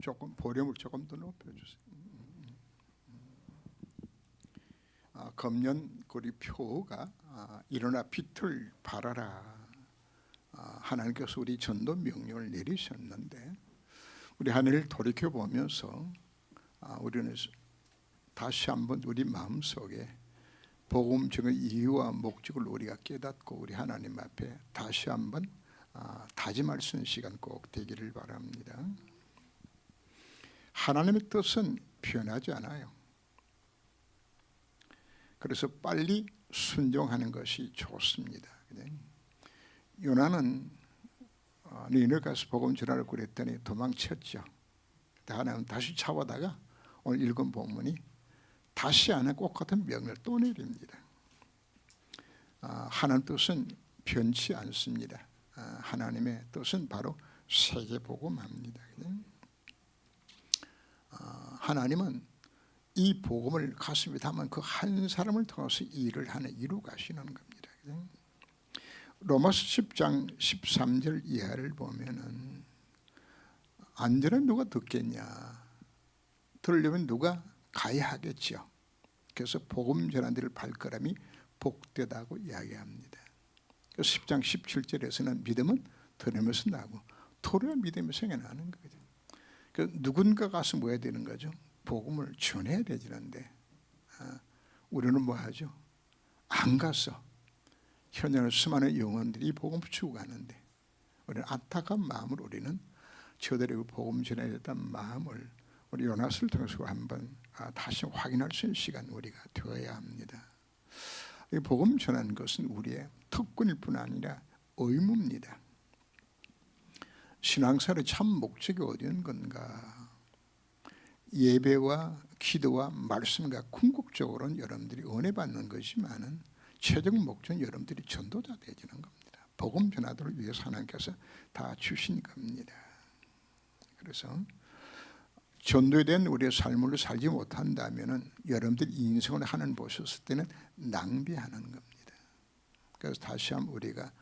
조금 볼륨을 조금 더 높여주세요. 검연고리 표가 일어나 빛을 발하라. 하나님께서 우리 전도 명령을 내리셨는데 우리 하늘을 돌이켜 보면서 우리는 다시 한번 우리 마음속에 복음 전의 이유와 목적을 우리가 깨닫고 우리 하나님 앞에 다시 한번 다짐할 수 있는 시간 꼭 되기를 바랍니다. 하나님의 뜻은 변하지 않아요. 그래서 빨리 순종하는 것이 좋습니다. 요나는 니느웨 가서 복음 전하라고 그랬더니 도망쳤죠. 하나님은 다시 잡아다가 오늘 읽은 본문이 다시 안 하고 똑같은 명령을 또 내립니다. 하나님 뜻은 변치 않습니다. 하나님의 뜻은 바로 세계복음합니다. 하나님은 이 복음을 가슴에 담은 그 한 사람을 통해서 일을 이루 가시는 겁니다. 로마서 10장 13절 이하를 보면은 안전은 누가 듣겠냐, 들으려면 누가 가야 하겠죠. 그래서 복음 전하는 데를 발걸음이 복되다고 이야기합니다. 10장 17절에서는 믿음은 들으면서 나고 토로야 믿음이 생겨나는 거죠. 누군가 가서 뭐 해야 되는 거죠? 복음을 전해야 되지는데 우리는 뭐 하죠? 안 가서 현존하는 수많은 영혼들이 복음을 주고 가는데 우리는 안타까운 마음을 우리는 저들에게 복음 전해야 된다는 마음을 우리 요나스를 통해서 한번 다시 확인할 수 있는 시간 우리가 되어야 합니다. 이 복음 전하는 것은 우리의 특권일 뿐 아니라 의무입니다. 신앙생활의 참 목적이 어디인 건가? 예배와 기도와 말씀과 궁극적으로는 여러분들이 은혜 받는 것이지만은 최종 목적은 여러분들이 전도자 되지는 겁니다. 복음 전하도를 위해서 하나님께서 다 주신 겁니다. 그래서 전도에 대한 우리의 삶을 살지 못한다면은 여러분들 인생을 하나님 보셨을 때는 낭비하는 겁니다. 그래서 다시 한번 우리가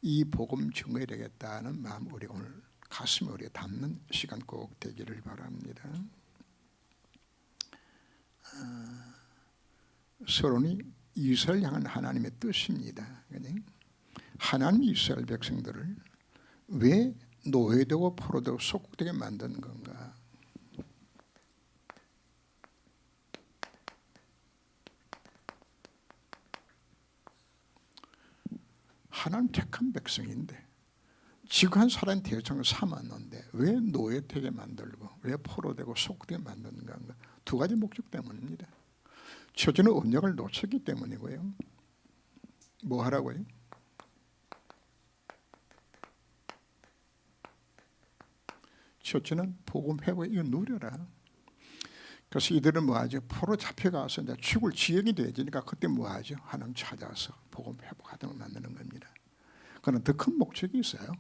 이 복음 증거해야 되겠다는 마음 우리 오늘 가슴에 우리가 담는 시간 꼭 되기를 바랍니다. 서론이 이스라엘 향한 하나님의 뜻입니다. 하나님이 이스라엘 백성들을 왜 노예되고 포로되고 속국되게 만든 건가? 하나님 택한 백성인데 지구한 사람의 대상을 삼았는데 왜 노예되게 만들고 왜 포로되고 속국되게 만든 건가? 두 가지 목적 때문입니다. 첫째는 언약을 놓쳤기 때문이고요. 뭐 하라고요? 첫째는 복음 회복 이거 누려라. 그래서 이들은 뭐하죠? 포로 잡혀가서 이제 죽을 지경이 되지니까 그때 뭐하죠? 하나님 찾아서 복음 회복하도록 만드는 겁니다. 그러나 더 큰 목적이 있어요.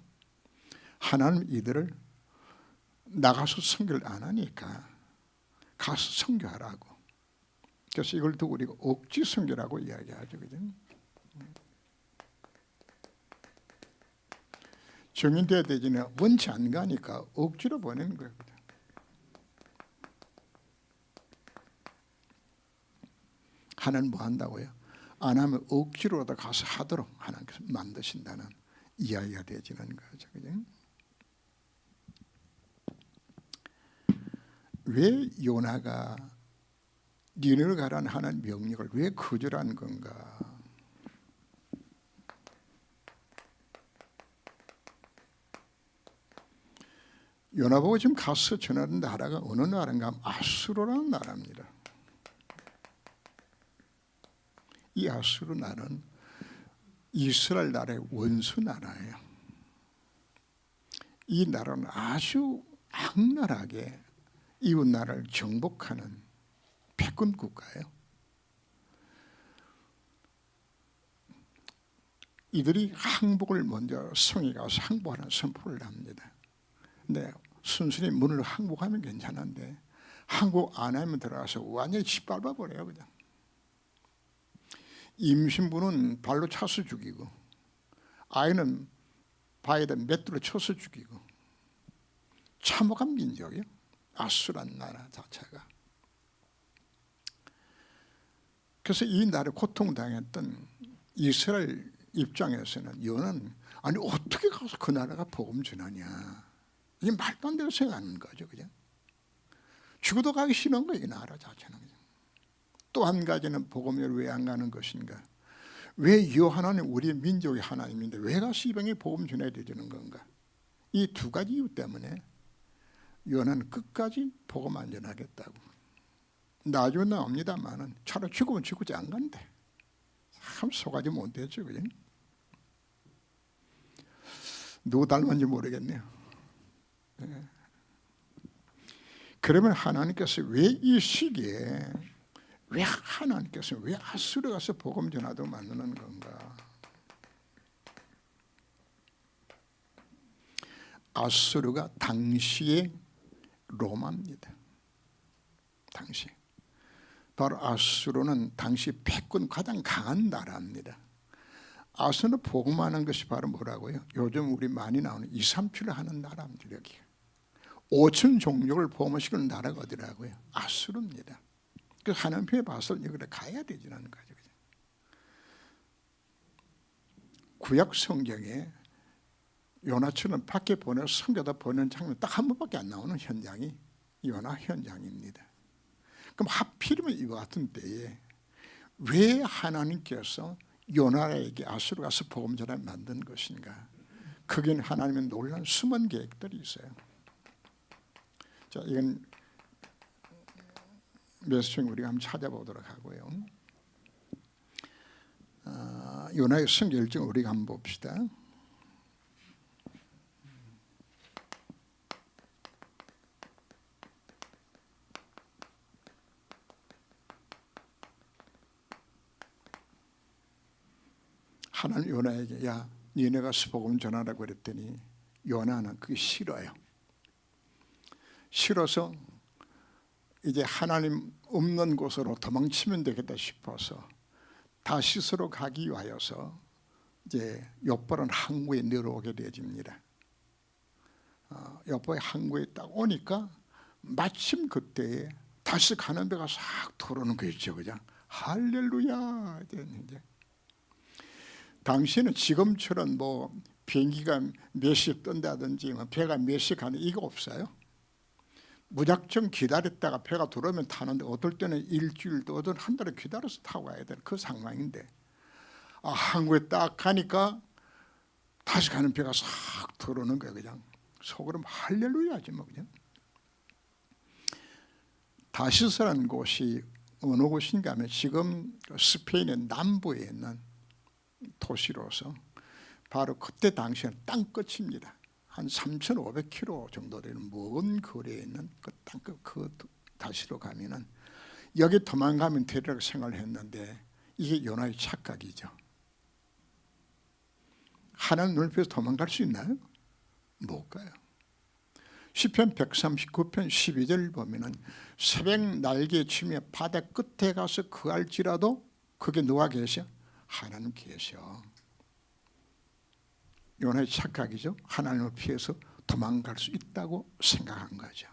하나님 이들을 나가서 선교를 안 하니까 가서 선교하라고. 그래서 이걸 또 우리가 억지 선교라고 이야기하죠. 그죠? 정인돼야 되지는 원치 안 가니까 억지로 보내는 거예요. 하나님 뭐 한다고요? 안 하면 억지로라도 가서 하도록 하나님께서 만드신다는 이야기가 되어지는 거죠. 그죠? 왜 요나가 니느웨 가라는 하나님 명령을 왜 거절한 건가? 요나 보고 지금 가서 전하는 나라가 어느 나라인가? 아수르라는 나라입니다. 이 아수르 나라는 이스라엘 나라의 원수 나라예요. 이 나라는 아주 악랄하게 이웃 나라를 정복하는 패권 국가예요. 이들이 항복을 먼저 성에 가서 항복하는 선포를 합니다. 근데 순순히 문을 항복하면 괜찮은데 항복 안 하면 들어가서 완전히 짓밟아 버려요. 그냥 임신부는 발로 차서 죽이고 아이는 바에다 맷돌로 쳐서 죽이고 참혹한 민족이에요. 아수란 나라 자체가. 그래서 이 나라에 고통당했던 이스라엘 입장에서는 요나는 아니 어떻게 가서 그 나라가 복음 전하냐, 이게 말도 안 되는 생각하는 거죠. 그죠? 죽어도 가기 싫은 거예요, 이 나라 자체는. 또 한 가지는 복음을 왜 안 가는 것인가? 왜 이 하나님 우리의 민족의 하나님인데 왜 가서 이방에 복음 전해야 되는 건가? 이 두 가지 이유 때문에 요나는 끝까지 복음 안 전하겠다고. 나중에 나옵니다만은 차라리 죽으면 죽지 안 간대. 참 속아지 못했죠. 그죠? 누구 닮았는지 모르겠네요. 네. 그러면 하나님께서 왜 이 시기에 왜 하나님께서 왜 아수르 가서 복음 전하도록 만드는 건가? 아수르가 당시의 로마입니다. 당시 바로 아수르는 당시 패권 가장 강한 나라입니다. 아수르는 복음하는 것이 바로 뭐라고요? 요즘 우리 많이 나오는 2, 3주를 하는 나라입니다. 여기 5천 종족을 복음시키는 나라가 어디라고요? 아수르입니다. 그 하나님의 밭을 여기를 가야 되지는 거죠. 구약 성경에 요나처럼 밖에 보내서 성교다 보내는 장면 딱 한 번밖에 안 나오는 현장이 요나 현장입니다. 그럼 하필이면 이와 같은 때에 왜 하나님께서 요나에게 아수르 가서 복음 전하를 만든 것인가? 거기는 하나님의 놀라운 숨은 계획들이 있어요. 자, 이건 메시지 우리가 한번 찾아보도록 하고요. 요나의 성결증 우리가 한번 봅시다. 하나님 요나에게 야 니네 가서 복음 전하라고 그랬더니 요나는 그게 싫어요. 싫어서 이제 하나님 없는 곳으로 도망치면 되겠다 싶어서 다시스로 가기 위하여서 이제 욥보라는 항구에 내려오게 되어집니다. 욥보의 항구에 딱 오니까 마침 그때에 다시 가는 배가 싹 들어오는 거였죠. 그죠? 할렐루야. 이제 당시에는 지금처럼 뭐 비행기가 몇 시에 뜬다든지 배가 몇 시에 가는 이거 없어요. 무작정 기다렸다가 배가 들어오면 타는데 어떨 때는 일주일 또 어떤 한 달을 기다려서 타고 가야 되는 그 상황인데 항구에 딱 가니까 다시 가는 배가 싹 들어오는 거예요. 그냥 속으로 할렐루야지 뭐 그냥. 다시스라는 곳이 어느 곳인가 하면 지금 스페인의 남부에 있는 도시로서 바로 그때 당시에는 땅끝입니다. 한 3,500km 정도 되는 먼 거리에 있는 그 땅끝 그 다시로 가면은 여기 도망가면 되리라고 생각을 했는데 이게 요나의 착각이죠. 하나님 눈을 펴서 도망갈 수 있나요? 못 가요. 시편 139편 12절 보면은 새벽 날개 치며 바다 끝에 가서 거할지라도 거기에 누가 계셔? 하나님 계셔. 요나의 착각이죠. 하나님을 피해서 도망갈 수 있다고 생각한 거죠.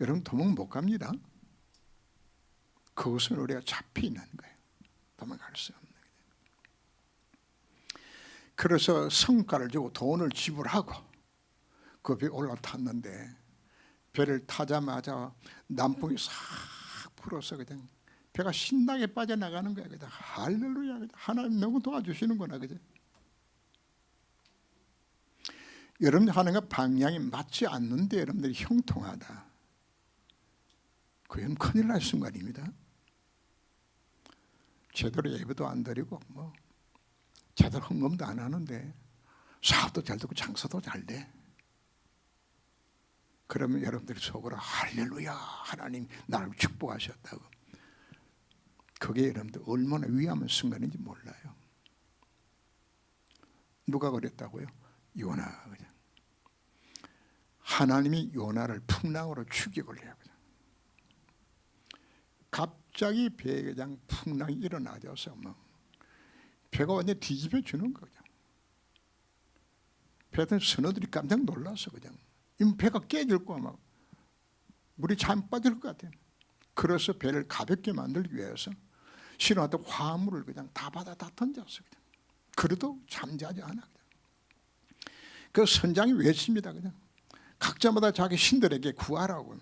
여러분 도망 못 갑니다. 그것은 우리가 잡혀 있는 거예요. 도망갈 수 없는 거예요. 그래서 성과를 주고 돈을 지불하고 그 배에 올라탔는데 배를 타자마자 남풍이 싹 불어서 그냥 배가 신나게 빠져나가는 거야. 그냥 할렐루야. 하나님 너무 도와주시는구나. 그죠? 여러분들 하는 거 방향이 맞지 않는데 여러분들이 형통하다. 그건 큰일 날 순간입니다. 제대로 예배도 안 드리고 뭐 제대로 헌금도 안 하는데 사업도 잘 되고 장사도 잘 돼. 그러면 여러분들이 속으로 할렐루야 하나님 나를 축복하셨다고. 그게 여러분들 얼마나 위험한 순간인지 몰라요. 누가 그랬다고요? 요나가 그냥. 하나님이 요나를 풍랑으로 추격을 해요. 그냥. 갑자기 배에 그냥 풍랑이 일어나져서 뭐 배가 완전 뒤집어 주는 거죠. 배던 선원들이 깜짝 놀라서 그냥 이 배가 깨질 거야 막 물이 잘 빠질 것 같아요. 그래서 배를 가볍게 만들기 위해서 신호한테 화물을 그냥 다 받아 다 던졌어요. 그래도 잠자지 않아. 그 선장이 외칩니다. 그냥 각자마다 자기 신들에게 구하라고.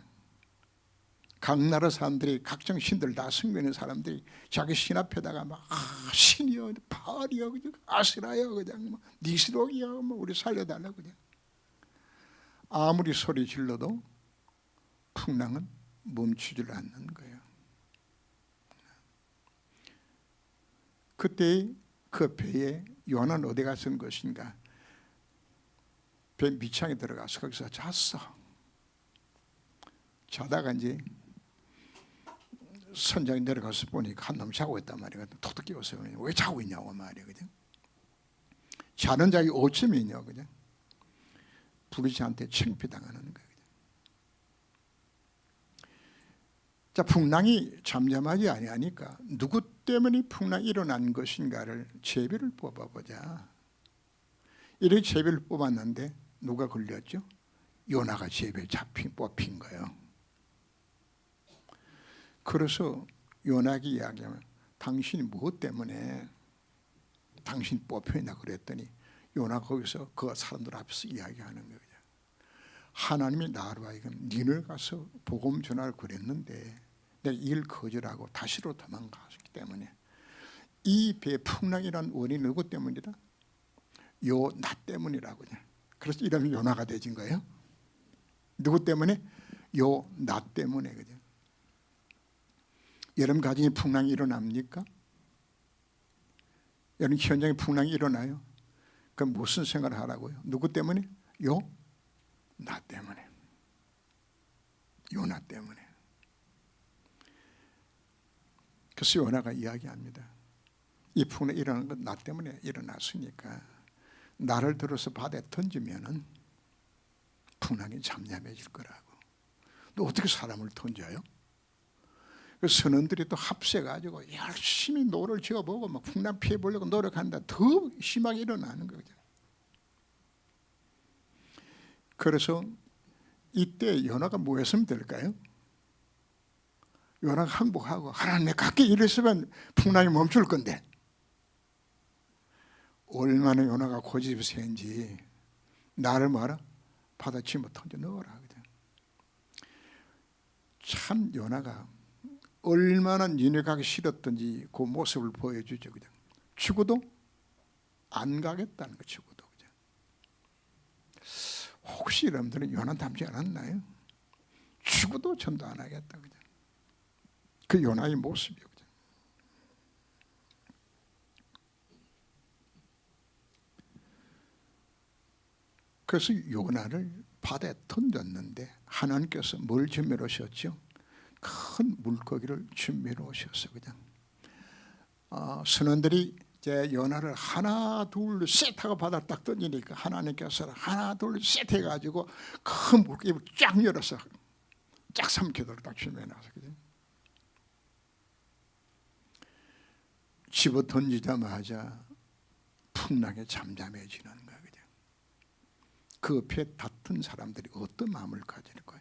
각 나라 사람들이 각종 신들 다 섬기는 사람들이 자기 신 앞에다가 막 신이여, 바알이여, 아세라여, 그냥 뭐 니스록이여, 뭐 우리 살려달라고 그냥. 아무리 소리 질러도 풍랑은 멈추질 않는 거예요. 그때 그 배에 요나는 어디 갔을 것인가? 배 밑창에 들어가서 거기서 잤어. 자다가 이제 선장이 내려가서 보니까 한 놈 자고 있단 말이야. 톡톡 깨워서 왜 자고 있냐고 말이야. 그냥 자는 자기 오점이 있냐고 그냥 부르지한테 창피당하는 거예요. 자, 풍랑이 잠잠하지 아니하니까 누구 때문에 풍랑이 일어난 것인가를 제비를 뽑아보자. 이렇게 제비를 뽑았는데 누가 걸렸죠? 요나가 제비에 뽑힌 거예요. 그래서 요나가 이야기하면 당신이 무엇 때문에 당신 뽑혀있나 그랬더니 요나가 거기서 그 사람들 앞에서 이야기하는 거예요. 하나님이 나로 하여금 니를 가서 복음 전하를 그랬는데 내가 일 거절하고 다시로 도망갔기 때문에 이 배 풍랑이라는 원인이 누구 때문이다? 요 나 때문이라고. 그래서 이름이 요나가 되진 거예요. 누구 때문에? 요 나 때문에. 그죠? 여러분 가정에 풍랑이 일어납니까? 여러분 현장에 풍랑이 일어나요? 그럼 무슨 생각을 하라고요? 누구 때문에? 요 나 때문에. 요나 때문에. 그래서 요나가 이야기합니다. 이 풍랑이 일어나는 건 나 때문에 일어났으니까 나를 들어서 바다에 던지면은 풍랑이 잠잠해질 거라고. 너 어떻게 사람을 던져요? 그 선원들이 또 합세가지고 열심히 노를 지어보고 막 풍랑 피해보려고 노력한다. 더 심하게 일어나는 거죠. 그래서 이때 요나가 뭐 했으면 될까요? 요나가 항복하고 하나님 내가 가까이 이랬으면 풍랑이 멈출 건데 얼마나 요나가 고집이 센지 나를 뭐하라? 바다 치며 던져 넣어라. 참 요나가 얼마나 니네 가기 싫었던지 그 모습을 보여주죠. 그냥 죽어도 안 가겠다는 거. 죽어도 그냥. 혹시 여러분들은 요나 닮지 않았나요? 죽어도 전도 안 하겠다. 그냥. 그 요나의 모습이요. 그냥. 그래서 요나를 바다에 던졌는데 하나님께서 뭘 준비해 오셨죠? 큰 물고기를 준비해 오셨어. 그냥 선원들이 이제 요나를 하나 둘 셋 하고 바다에 딱 던지니까 하나님께서 하나 둘 셋 해가지고 큰 물고기를 쫙 열어서 쫙 삼키도록 딱 준비해 놨어. 집어 던지자마자 풍랑에 잠잠해지는 거야. 그 옆에 다툰 사람들이 어떤 마음을 가질 거예요?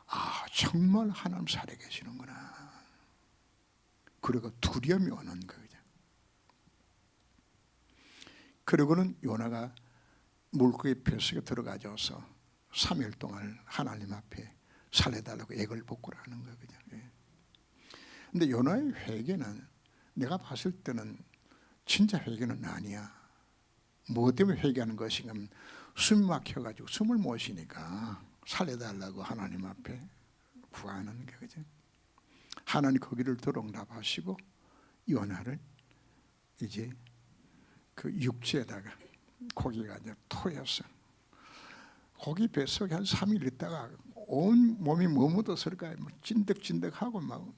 아, 정말 하나님 살아계시는구나. 그리고 두려움이 오는 거예요. 그리고는 요나가 물고기 뱃속에 들어가져서 3일 동안 하나님 앞에 살려달라고 애걸 복구를 하는 거예요. 그런데 요나의 회개는 내가 봤을 때는 진짜 회개는 아니야. 뭐 때문에 회개하는 것인가 하면 숨이 막혀가지고 숨을 못 쉬니까 살려달라고 하나님 앞에 구하는 게 그죠? 하나님 거기를 들어응답하시고 요나를 이제 그 육지에다가 고기가 이제 토해서 고기 뱃속에 한 3일 있다가 온 몸이 머무었을까요? 뭐 찐득찐득하고 막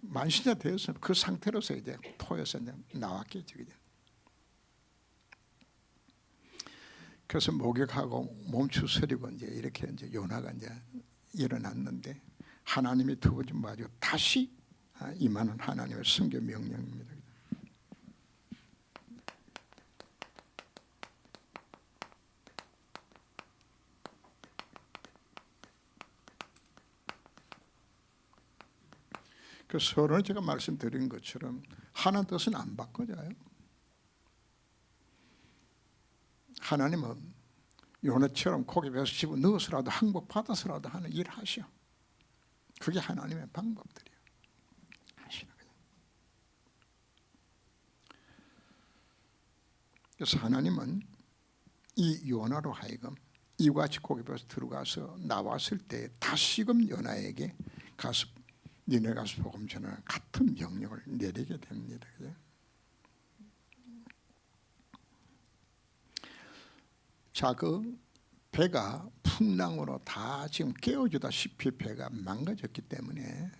만신자 되어서 그 상태로서 이제 토해서 이제 나왔겠죠. 그죠? 그래서 목욕하고 몸 추스리고 이제 이렇게 이제 요나가 이제 일어났는데 하나님이 두 번 마주 다시 임하는 하나님의 선교 명령입니다. 그 서론에 제가 말씀드린 것처럼 하나님 뜻은 안 바꿔져요. 하나님은 요나처럼 고기 배서 집어넣어서라도 항복받아서라도 하는 일 하셔. 그게 하나님의 방법들이에요. 하시는 거예요. 그래서 하나님은 이 요나로 하여금 이와 같이 고기 배서 들어가서 나왔을 때 다시금 요나에게 가서 니네 가서 복음 전하는 같은 명령을 내리게 됩니다. 자, 그 배가 풍랑으로 다 지금 깨어지다시피 배가 망가졌기 때문에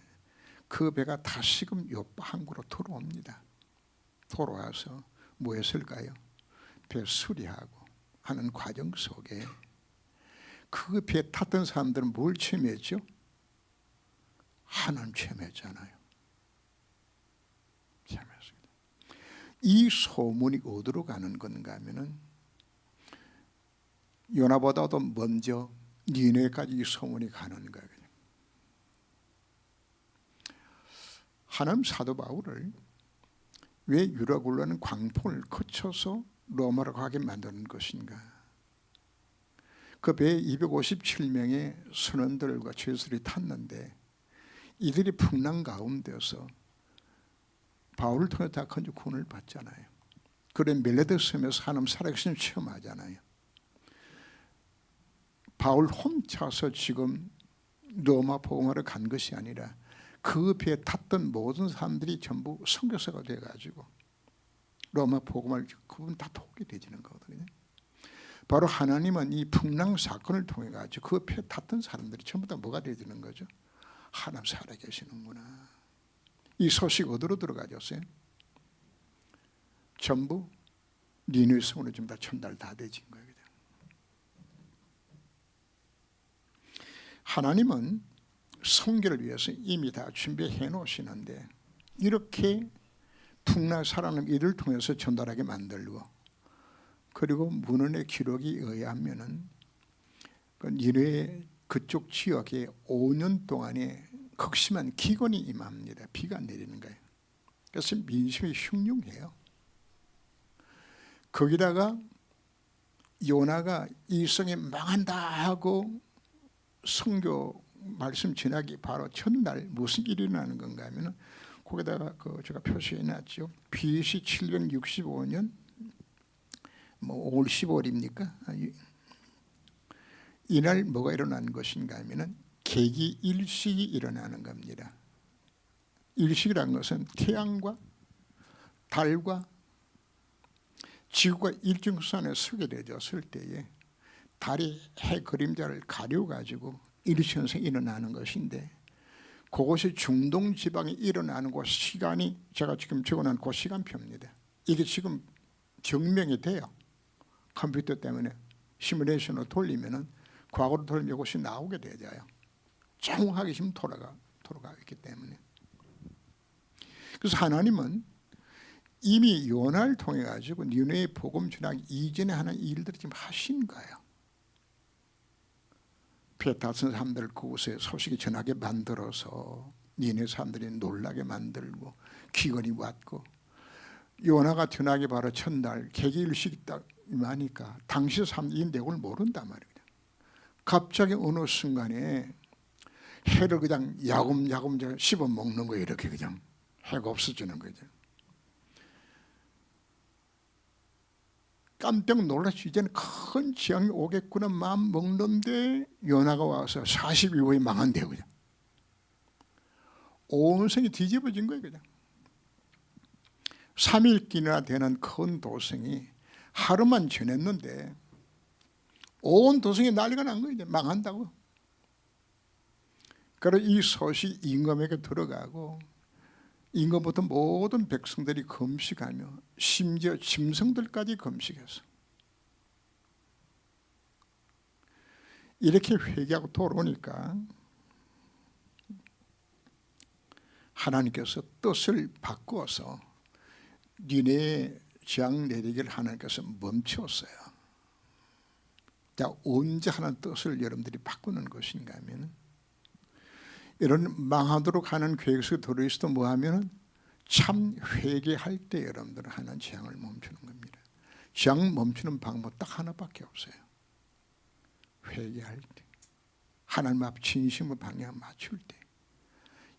그 배가 다시금 요파 항구로 돌아옵니다. 돌아와서 뭐 했을까요? 배 수리하고 하는 과정 속에 그 배 탔던 사람들은 뭘 체험했죠? 하나님 체험했잖아요. 체험했습니다. 이 소문이 어디로 가는 건가 하면은 요나보다도 먼저 니네까지 이 소문이 가는 거예요. 하나님 사도 바울을 왜 유럽 굴러는 광풍을 거쳐서 로마로 가게 만드는 것인가? 그 배에 257명의 선원들과 죄수들이 탔는데 이들이 풍랑 가운데서 바울을 통해 다 건져 구원을 받잖아요. 그래 멜레드 섬에서 하나님 살아계신 체험하잖아요. 바울 혼자서 지금 로마 복음하러 간 것이 아니라 그 배에 탔던 모든 사람들이 전부 선교사가 돼가지고 로마 복음을 그분 다 도우게 되지는 거거든요. 바로 하나님은 이 풍랑 사건을 통해 가지고 그 배에 탔던 사람들이 전부 다 뭐가 되지는 거죠? 하나님 살아계시는구나. 이 소식 어디로 들어가졌어요? 전부 니느웨 성으로 좀 다 전달 다 되진 거예요. 하나님은 성결을 위해서 이미 다 준비해 놓으시는데 이렇게 풍랑 살아남은 이를 통해서 전달하게 만들고 그리고 문헌의 기록에 의하면은 그 니느웨 그쪽 지역에 5년 동안에 극심한 기근이 임합니다. 비가 내리는 거예요. 그래서 민심이 흉흉해요. 거기다가 요나가 이 성에 망한다 하고 선교 말씀 전하기 바로 첫날 무슨 일이 일어나는 건가 하면 거기다가 제가 표시해 놨죠. BC 765년 뭐 5월 15일입니까? 이날 뭐가 일어난 것인가 하면 계기 일식이 일어나는 겁니다. 일식이라는 것은 태양과 달과 지구가 일중선에 서게 되었을 때에 달이 해 그림자를 가려가지고 일시현상이 일어나는 것인데 그것이 중동 지방에 일어나는 그 시간이 제가 지금 적어놓은 그 시간표입니다. 이게 지금 증명이 돼요. 컴퓨터 때문에 시뮬레이션으로 돌리면은 과거로 돌리면 이것이 나오게 되잖아요. 정확하게 지금 돌아가 있기 때문에. 그래서 하나님은 이미 요나를 통해 가지고 니느웨 복음 전하기 이전에 하는 일들을 지금 하신 거예요. 배 탔은 사람들 그곳에 소식이 전하게 만들어서 니네 사람들이 놀라게 만들고 기근이 왔고 요나가 전하기 바로 첫날 계기일식이 딱 임하니까 당시 사람들이 이 내용을 모른단 말이에요. 갑자기 어느 순간에 해를 그냥 야금야금 씹어 먹는 거예요. 이렇게 그냥 해가 없어지는 거죠. 깜짝 놀라서 이제는 큰 재앙이 오겠구나 마음 먹는데 요나가 와서 40일 후에 망한대요. 그냥 온 성이 뒤집어진 거예요. 그냥 3일길이나 되는 큰 도성이 하루만 지냈는데 온 도성이 난리가 난 거예요. 이제 망한다고. 그래서 이 소식이 임금에게 들어가고 임금부터 모든 백성들이 금식하며 심지어 짐승들까지 금식했어. 이렇게 회개하고 돌아오니까 하나님께서 뜻을 바꾸어서 니네의 재앙 내리기를 하나님께서 멈추었어요. 자, 언제 하나님 뜻을 여러분들이 바꾸는 것인가 하면 이런 망하도록 하는 계획 속에 들어있어도 뭐하면 참 회개할 때 여러분들은 하는 재앙을 멈추는 겁니다. 재앙 멈추는 방법 딱 하나밖에 없어요. 회개할 때, 하나님 앞 진심으로 방향 맞출 때,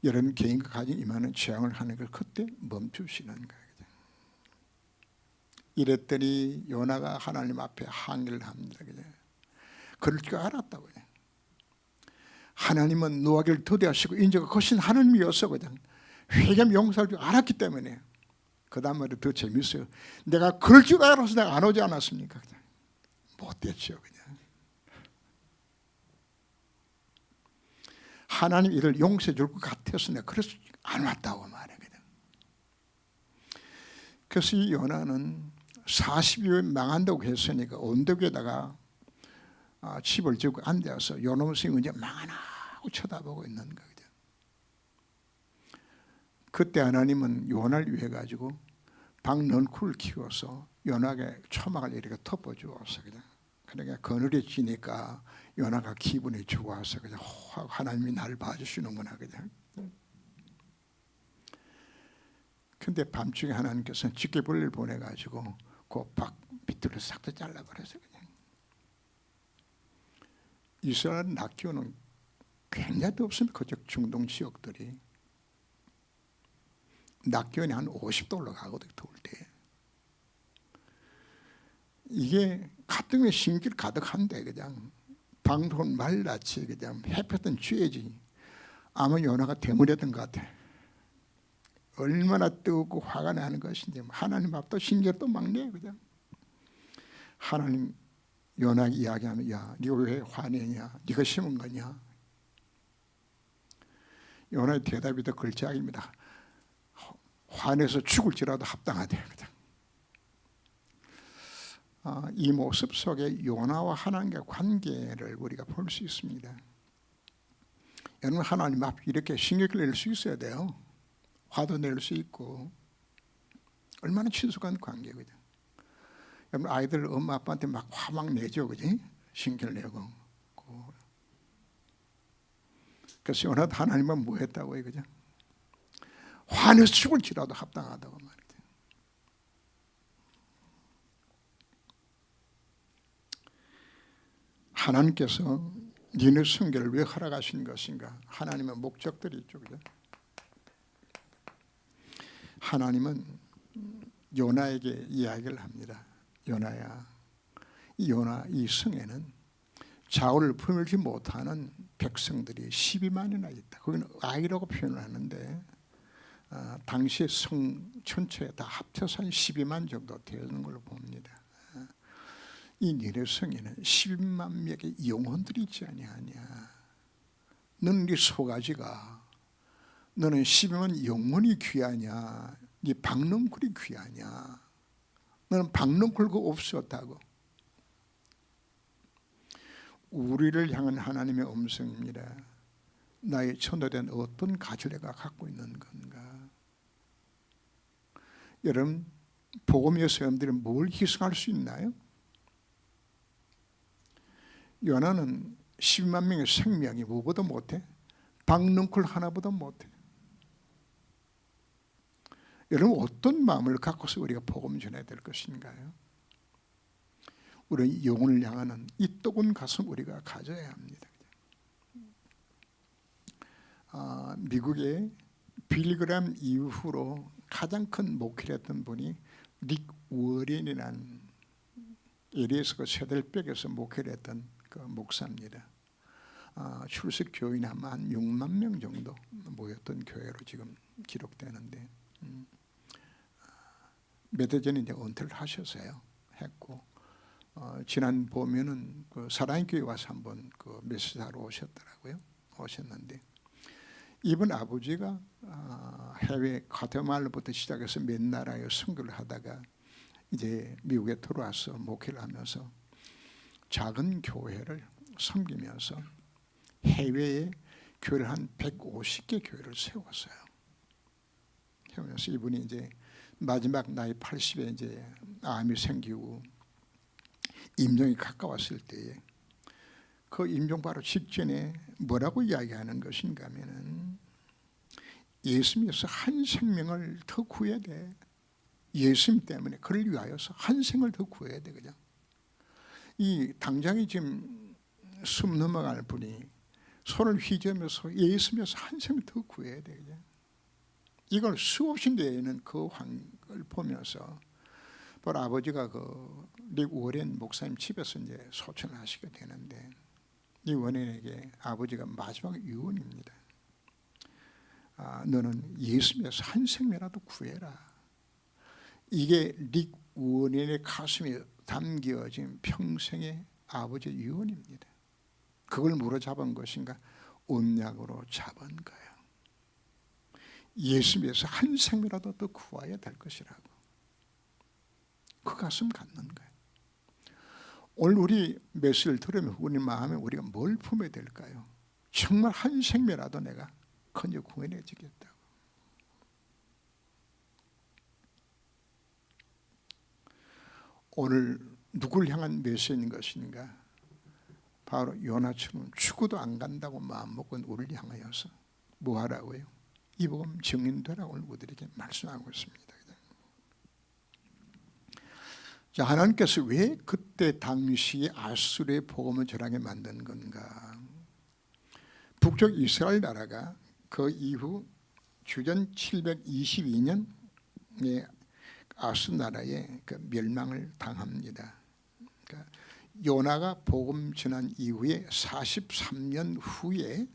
여러분 개인과 가진 임하는 재앙을 하는 걸 그때 멈추시는 거예요. 이랬더니 요나가 하나님 앞에 항의를 합니다. 그럴 줄 알았다고요. 하나님은 노하기를 더디하시고 인자가 거신 하나님이었어. 그냥 회개하면 용서할 줄 알았기 때문에. 그 다음 말이 더 재밌어요. 내가 그럴 줄 알아서 내가 안 오지 않았습니까? 그냥 못됐죠. 그냥 하나님 이를 용서해 줄 것 같아서 내가 그래서 안 왔다고 말해. 그냥. 그래서 이 요나는 40일 망한다고 했으니까 언덕 위에다가 집을 짓고 앉아서 요놈생 언제 망하나 하고 쳐다보고 있는 거거든. 그때 하나님은 요나를 위해 가지고 박넝쿨을 키워서 요나에게 초막을 이렇게 덮어주었어. 그냥. 그러니까 그늘해지니까 요나가 기분이 좋아서 그냥 하나님이 나를 봐주시는구나. 그냥. 근데 밤중에 하나님께서는 집게벌레를 보내가지고 그 박 밑으로 싹 다 잘라버렸어요. 그냥. 이스라엘 낙 키우는 굉장히 없습니다. 그쪽 중동 지역들이 낙 기온이 한 50도 올라가거든요. 더울 때. 이게 가뜩이나 신길 가득한데 그냥 방독은 말랐지 그냥 햇볕은 쬐지. 아마 요나가 대물했던 것 같아. 얼마나 뜨겁고 화가 나는 것인지 하나님 앞도 신기도 막내 그냥. 하나님 요나에게 이야기하면 야 네가 왜 화내냐, 네가 심은 거냐. 요나의 대답이 더 걸작입니다. 화내서 죽을지라도 합당하대. 그냥. 이 모습 속에 요나와 하나님과의 관계를 우리가 볼 수 있습니다. 여러분 하나님 앞에 이렇게 신경을 낼 수 있어야 돼요. 화도 낼 수 있고 얼마나 친숙한 관계거든. 여러분 아이들 엄마 아빠한테 막 화 막 내죠, 그지? 신경 내고. 그래서 요나도 하나님은 뭐 했다고요, 그죠? 화내서 죽을지라도 합당하다고 말이죠. 하나님께서 니네 순교를 왜 허락하신 것인가? 하나님의 목적들이 있죠, 그죠? 하나님은 요나에게 이야기를 합니다. 요나야, 요나 이 성에는 자오를 품을지 못하는 백성들이 12만이나 있다. 거기는 아이라고 표현을 하는데 당시의 성 전체에 다 합쳐서 한 12만 정도 되는 걸로 봅니다. 이 니네 성에는 12만 명의 영혼들이 있지 아니하냐. 너는 네 소가지가 너는 12만 영혼이 귀하냐, 네 박넝쿨이 귀하냐. 너는 박넝쿨 그 없었다고. 우리를 향한 하나님의 음성입니다. 나의 천도된 어떤 가치를 내가 갖고 있는 건가. 여러분 복음의 여러분들이 뭘 희생할 수 있나요? 요나는 10만 명의 생명이 뭐보다 못해? 박넝쿨 하나보다 못해. 여러분 어떤 마음을 갖고서 우리가 복음 전해야 될 것인가요? 우리는 영혼을 향하는 이 뜨거운 가슴 우리가 가져야 합니다. 미국의 빌리그람 이후로 가장 큰 목회를 했던 분이 릭 워렌이라는 LA에서 그 세델백에서 목회를 했던 그 목사입니다. 출석 교인 아마 한 6만 명 정도 모였던 교회로 지금 기록되는데 몇 해 전에 이제 은퇴를 하셔서요. 했고 지난 봄에는 그 사랑의 교회 와서 한번 그 메시지하러 오셨더라고요. 오셨는데 이분 아버지가 해외 과테말라부터 시작해서 몇 나라에 선교를 하다가 이제 미국에 들어와서 목회를 하면서 작은 교회를 섬기면서 해외에 교회를 한 150개 교회를 세웠어요. 세우면서 이분이 이제 마지막 나이 80에 이제 암이 생기고 임종이 가까웠을 때에 그 임종 바로 직전에 뭐라고 이야기하는 것인가 하면은 예수님께서 한 생명을 더 구해야 돼. 예수님 때문에 그를 위하여서 한 생을 더 구해야 돼. 그냥 이 당장에 지금 숨 넘어갈 분이 손을 휘저으면서 예수님께서 한 생을 더 구해야 돼. 그냥 이걸 수없이 내는 그 환경을 보면서 바로 아버지가 릭 워렌 목사님 집에서 이제 소천을 하시게 되는데, 이 워렌에게 아버지가 마지막 유언입니다. 너는 예수님께서 한 생명이라도 구해라. 이게 릭 워렌의 가슴에 담겨진 평생의 아버지의 유언입니다. 그걸 뭐로 잡은 것인가? 언약으로 잡은 거예요. 예수님께서 한 생명이라도 더 구해야 될 것이라고. 그 가슴 갖는 거예요. 오늘 우리 메시지를 들으면 우리 마음에 우리가 뭘 품어야 될까요? 정말 한 생명이라도 내가 건져 구원해지겠다고. 오늘 누굴 향한 메시지인 것인가? 바로 요나처럼 죽어도 안 간다고 마음먹고 우리를 향하여서 뭐 하라고요? 이 복음 증인되라고 오늘 우리에게 말씀하고 있습니다. 자, 하나님께서 왜 그때 당시에 아수르의 복음을 전하게 만든 건가? 북쪽 이스라엘 나라가 그 이후 주전 722년에 아수르 나라의 그 멸망을 당합니다. 그러니까 요나가 복음 전한 이후에 43년 후에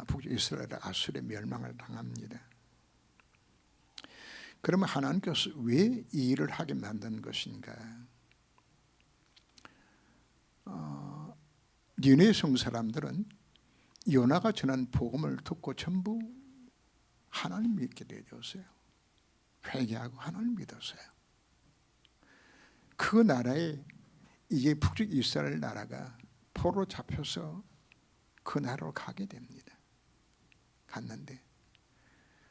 북쪽 이스라엘이 아수르의 멸망을 당합니다. 그러면 하나님께서 왜 이 일을 하게 만든 것인가? 니느웨 성 사람들은 요나가 전한 복음을 듣고 전부 하나님 믿게 되었어요. 회개하고 하나님 믿었어요. 그 나라에 이제 북쪽 이스라엘 나라가 포로 잡혀서 그 나라로 가게 됩니다. 갔는데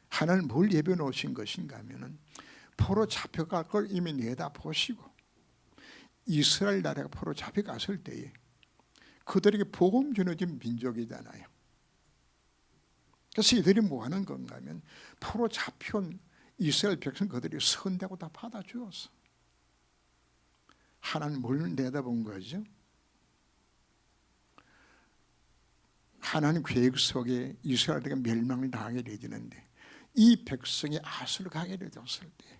하나님 뭘 예비해 놓으신 것인가 하면은 포로 잡혀갈 걸 이미 내다보시고 이스라엘 나라가 포로 잡혀갔을 때에 그들에게 복음 전해진 민족이잖아요. 그래서 이들이 뭐 하는 건가 하면 포로 잡혀온 이스라엘 백성 그들이 선대고 다 받아주었어. 하나님 뭘 내다본 거죠? 하나님 계획 속에 이스라엘이 멸망을 당하게 되지는데 이 백성이 아수르 가게 되었을 때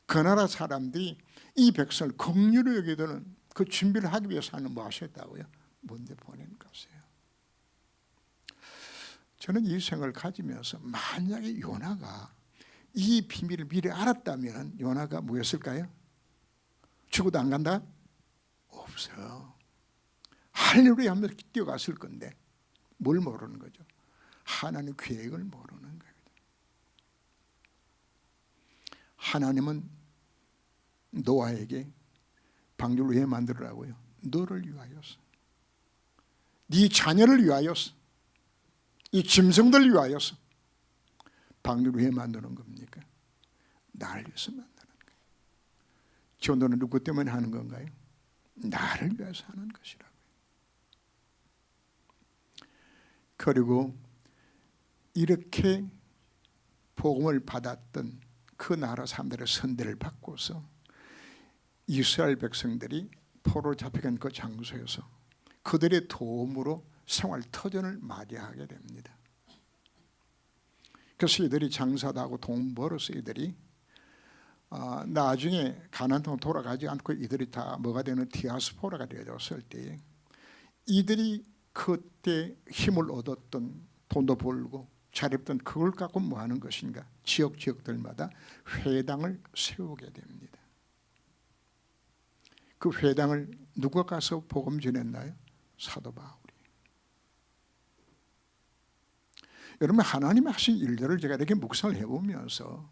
그 나라 사람들이 이 백성을 긍휼히 여기도는 그 준비를 하기 위해서 하는 무엇이었다고요? 먼저 보낸 것이에요. 저는 이 생각을 가지면서 만약에 요나가 이 비밀을 미리 알았다면 요나가 뭐였을까요? 죽어도 안 간다? 없어요. 할렐루야 하면서 뛰어갔을 건데 뭘 모르는 거죠? 하나님 계획을 모르는 거예요. 하나님은 노아에게 방주를 왜 만들으라고요? 너를 위하여서, 네 자녀를 위하여서, 이 짐승들 위하여서 방주를 왜 만드는 겁니까? 나를 위해서 만드는 거예요. 전도는 누구 때문에 하는 건가요? 나를 위해서 하는 것이라고요. 그리고 이렇게 복음을 받았던 그 나라 사람들의 선대를 받고서 이스라엘 백성들이 포로 잡혀간 그 장소에서 그들의 도움으로 생활 터전을 마련하게 됩니다. 그래서 이들이 장사도 하고 돈 벌어서 이들이 나중에 가나안 땅으로 돌아가지 않고 이들이 다 뭐가 되는 디아스포라가 되었을 때 이들이 그때 힘을 얻었던 돈도 벌고 잘했던 그걸 갖고 뭐 하는 것인가? 지역들마다 회당을 세우게 됩니다. 그 회당을 누가 가서 복음 전했나요? 사도 바울이. 여러분, 하나님이 하신 일들을 제가 이렇게 묵상을 해보면서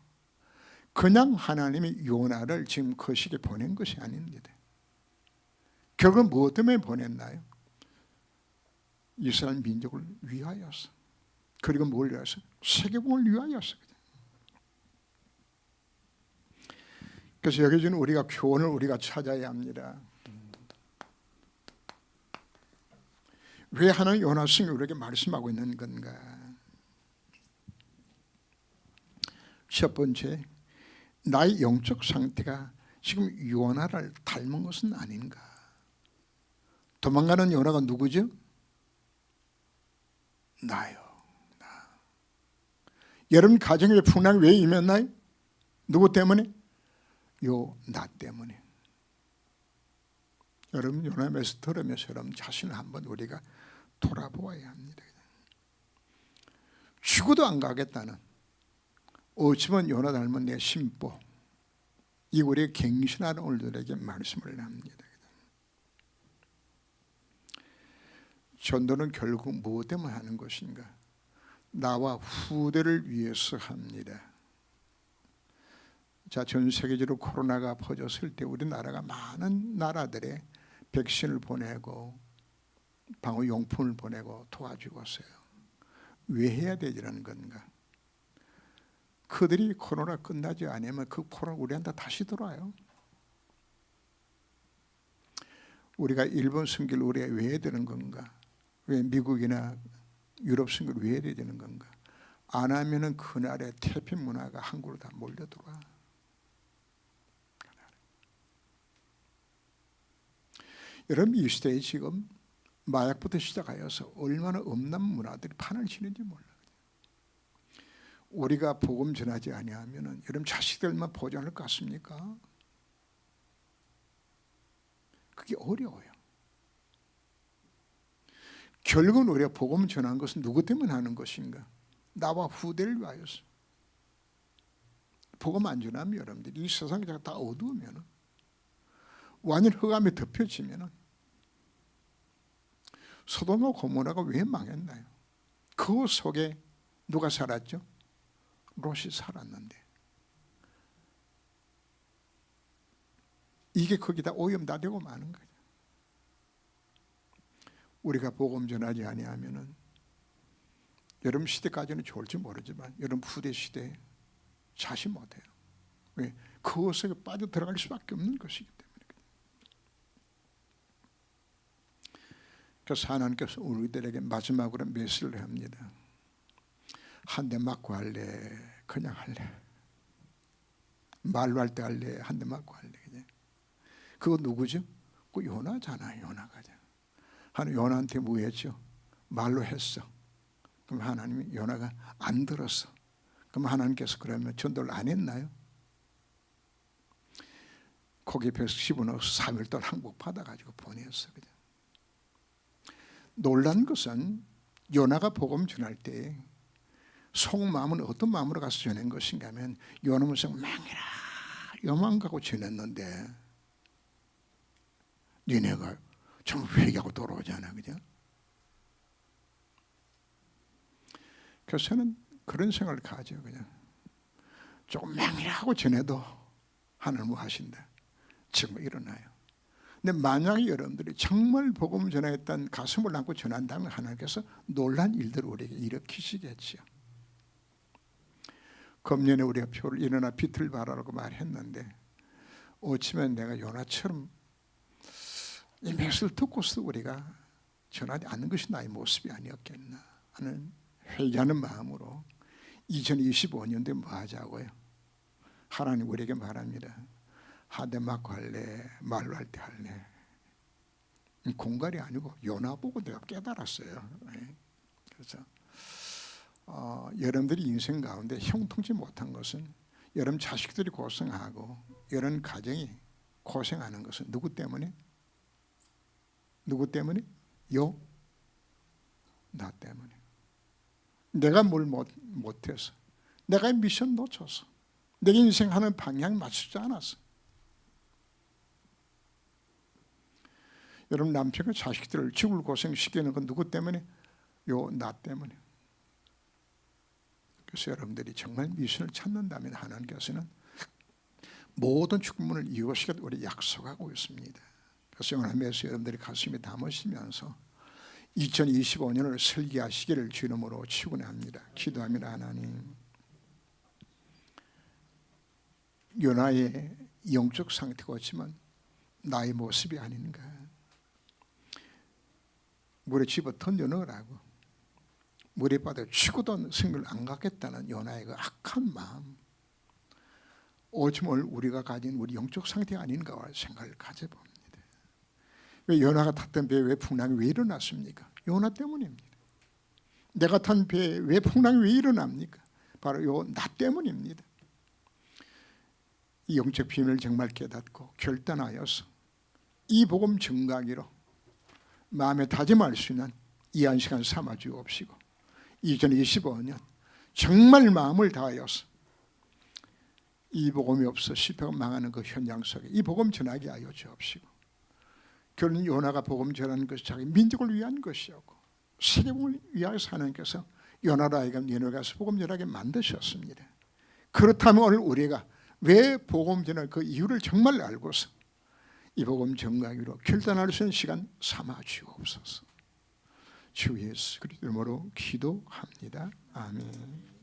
그냥 하나님이 요나를 지금 그 시기에 보낸 것이 아닙니다. 결국 무엇 때문에 보냈나요? 이스라엘 민족을 위하여서. 그리고 뭘 위하여서? 세계복음을 위하여서. 그래서 여기 주는 우리가 교훈을 우리가 찾아야 합니다. 왜 하나님 요나성이 우리에게 말씀하고 있는 건가? 첫 번째, 나의 영적 상태가 지금 요나를 닮은 것은 아닌가? 도망가는 요나가 누구죠? 나요. 나. 여러분 가정에 풍랑이 왜 임했나요? 누구 때문에? 나 때문에. 여러분 요나에서 들으면서 여러분 자신을 한번 우리가 돌아보아야 합니다. 죽어도 안 가겠다는, 어찌면 요나 닮은 내 심보, 이 우리의 갱신하는 오늘들에게 말씀을 합니다. 전도는 결국 무엇 때문에 하는 것인가? 나와 후대를 위해서 합니다. 자, 전 세계적으로 코로나가 퍼졌을 때 우리나라가 많은 나라들에 백신을 보내고 방호용품을 보내고 도와주고 있어요. 왜 해야 되지라는 건가? 그들이 코로나 끝나지 않으면 그 코로나 우리한테 다시 돌아와요. 우리가 일본 선교를 우리가 왜 해야 되는 건가? 왜 미국이나 유럽 선교를 왜 해야 되는 건가? 안 하면은 그날의 태평 문화가 한국으로 다 몰려들어와. 여러분 이 시대에 지금 마약부터 시작하여서 얼마나 엄난 문화들이 판을 치는지 몰라요. 우리가 복음 전하지 아니하면은 여러분 자식들만 보존할 것 같습니까? 그게 어려워요. 결국은 우리가 복음 전한 것은 누구 때문에 하는 것인가? 나와 후대를 위하여서. 복음 안 전하면 여러분들 이 세상이 다 어두우면, 완전 흑암에 덮여지면, 소돔과 고모라가 왜 망했나요? 그 속에 누가 살았죠? 롯이 살았는데, 이게 거기다 오염 다 되고 마는 거죠. 우리가 복음 전하지 아니하면은 여러분 시대까지는 좋을지 모르지만 여러분 후대 시대에 자신 못해요. 왜? 그 속에 빠져 들어갈 수밖에 없는 것이기 때문에. 그래서 하나님께서 우리들에게 마지막으로 메시지를 합니다. 한 대 맞고 할래? 그냥 할래? 말로 할 때 할래? 한 대 맞고 할래? 그냥. 그거 누구죠? 그 요나잖아요. 요나가. 하나님 요나한테 뭐 했죠? 말로 했어. 그럼 하나님이 요나가 안 들었어. 그럼 하나님께서 그러면 전도를 안 했나요? 고기 벼 집어넣어서 3일 동안 항복 받아가지고 보냈어. 그냥. 놀란 것은 요나가 복음 전할 때 속마음은 어떤 마음으로 가서 전한 것인가 하면 요나면서 망해라 요만 가고 전했는데 니네가 참 회개하고 돌아오잖아. 그죠? 그래서 저는 그런 생각을 가져. 그냥 조금 맹이라고 전해도 하나님 뭐 하신다. 정말 일어나요. 근데 만약에 여러분들이 정말 복음 전하였던 가슴을 안고 전한다면 하나님께서 놀란 일들을 우리에게 일으키시겠지요. 금년에 우리가 표를 일어나 빛을 발하라고 말했는데 어쩌면 내가 요나처럼 이 메시지를 듣고서 우리가 전하지 않는 것이 나의 모습이 아니었겠나 하는 회개하는 마음으로 2025년도에 뭐 하자고요? 하나님 우리에게 말합니다. 한 대 맞고 할래? 말로 할 때 할래? 공갈이 아니고 요나 보고 내가 깨달았어요. 그래서 여러분들이 인생 가운데 형통치 못한 것은 여러분 자식들이 고생하고 여러분 가정이 고생하는 것은 누구 때문에? 누구 때문에? 나 때문에. 내가 뭘 못해서, 내가 미션 놓쳐서, 내 인생 하는 방향 맞추지 않았어. 여러분 남편과 자식들을 죽을 고생시키는 건 누구 때문에? 나 때문에. 그래서 여러분들이 정말 미션을 찾는다면 하나님께서는 모든 축복문을 이루시겠다 우리 약속하고 있습니다. 그래서 오늘에서 여러분들이 가슴에 담으시면서 2025년을 설계하시기를 주님으로 축원합니다. 기도합니다. 하나님, 요나의 영적 상태가 없지만 나의 모습이 아닌가. 물에 집어 던져 넣으라고. 물에 빠져 죽어도 생명을 안 갖겠다는 요나의 그 악한 마음, 오줌을 우리가 가진 우리 영적 상태가 아닌가 생각을 가져봅니다. 왜 요나가 탔던 배에 왜 풍랑이 왜 일어났습니까? 요나 때문입니다. 내가 탄 배에 왜 풍랑이 왜 일어납니까? 바로 요 나 때문입니다. 이 영적 비밀을 정말 깨닫고 결단하여서 이 복음 증거하기로 마음에 다짐할 수 있는 이 한 시간 삼아 주옵시고, 2025년 정말 마음을 다하여서 이 복음이 없어 실패가 망하는 그 현장 속에 이 복음 전하게 하여 주옵시고, 결론 요나가 복음 전하는 것이 자기 민족을 위한 것이었고 세계복음을 위하여서 하나님께서 요나로 하여금 니느웨 가서 복음 전하게 만드셨습니다. 그렇다면 오늘 우리가 왜 복음 전할 그 이유를 정말 알고서 이 복음 전하기로 결단할 수 있는 시간 삼아 주옵소서. 주 예수 그리스도 이름으로 기도합니다. 아멘.